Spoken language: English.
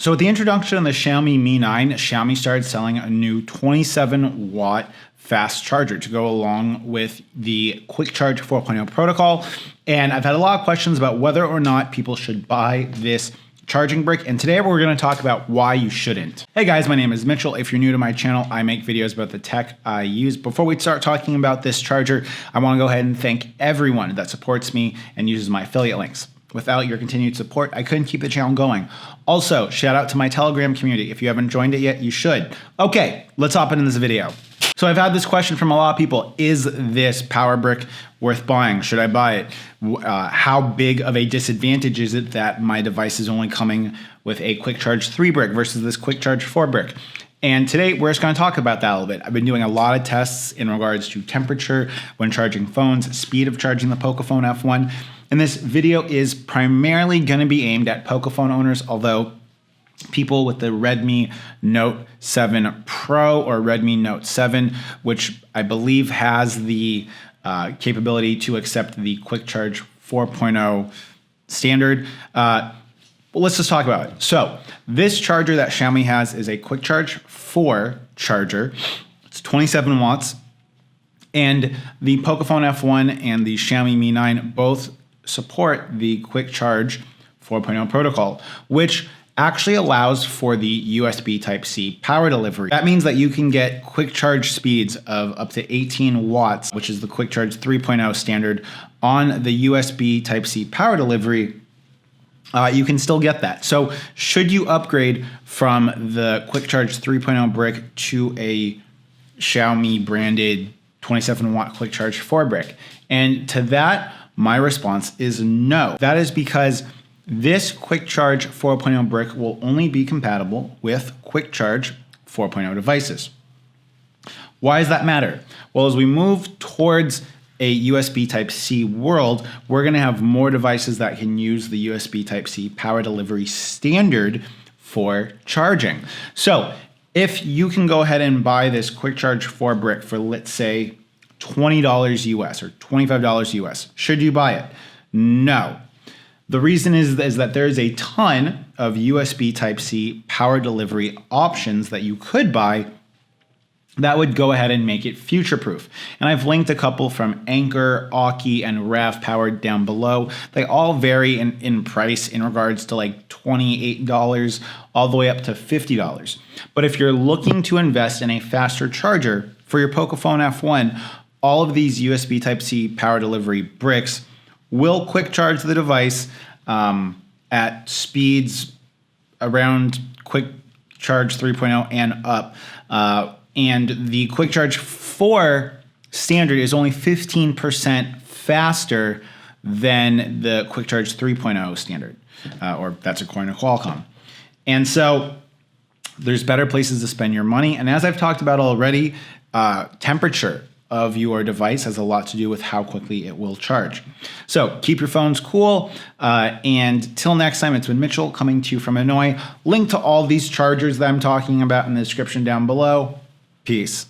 So with the introduction of the Xiaomi Mi 9, Xiaomi started selling a new 27 watt fast charger to go along with the quickcharge 4.0 protocol. And I've had a lot of questions about whether or not people should buy this charging brick, and today we're going to talk about why you shouldn't. Hey guys, my name is Mitchell. If you're new to my channel, I make videos about the tech I use. Before we start talking about this charger, I want to go ahead and thank everyone that supports me and uses my affiliate links. Without your continued support, I couldn't keep the channel going. Also, shout out to my Telegram community. If you haven't joined it yet, you should. Okay, let's hop into this video. So I've had this question from a lot of people. Is this power brick worth buying? Should I buy it? How big of a disadvantage is it that my device is only coming with a quick charge 3 brick versus this quick charge 4 brick? And today we're just going to talk about that a little bit. I've been doing a lot of tests in regards to temperature when charging phones, speed of charging the Poco phone F1. And this video is primarily going to be aimed at Poco phone owners, although people with the Redmi Note 7 Pro or Redmi Note 7, which I believe has the capability to accept the quick charge 4.0 standard. Let's just talk about it. So this charger that Xiaomi has is a quick charge 4 charger. It's 27 watts. And the Poco phone F1 and the Xiaomi Mi 9 both support the quick charge 4.0 protocol, which actually allows for the USB Type-C power delivery. That means that you can get quick charge speeds of up to 18 watts, which is the quick charge 3.0 standard on the USB Type-C power delivery. You can still get that. So should you upgrade from the quick charge 3.0 brick to a Xiaomi branded 27 watt quick charge 4 brick? And to that, my response is no. That is because this quick charge 4.0 brick will only be compatible with quick charge 4.0 devices. Why does that matter? Well, as we move towards a USB Type-C world, we're going to have more devices that can use the USB Type-C power delivery standard for charging. So if you can go ahead and buy this quick charge 4 brick for, let's say, $20 US or $25 US, should you buy it? No. The reason is that there's a ton of USB Type-C power delivery options that you could buy that would go ahead and make it future-proof. And I've linked a couple from Anker, Aukey, and RAVPOWER down below. They all vary in price in regards to like $28 all the way up to $50. But if you're looking to invest in a faster charger for your Poco phone F1, all of these USB Type-C power delivery bricks will quick charge the device at speeds around quick charge 3.0 and up. And the quick charge 4 standard is only 15% faster than the quick charge 3.0 standard, or that's according to Qualcomm. And so there's better places to spend your money. And as I've talked about already, temperature of your device has a lot to do with how quickly it will charge. So keep your phones cool. And till next time, it's been Mitchell coming to you from Hanoi. Link to all these chargers that I'm talking about in the description down below. Peace.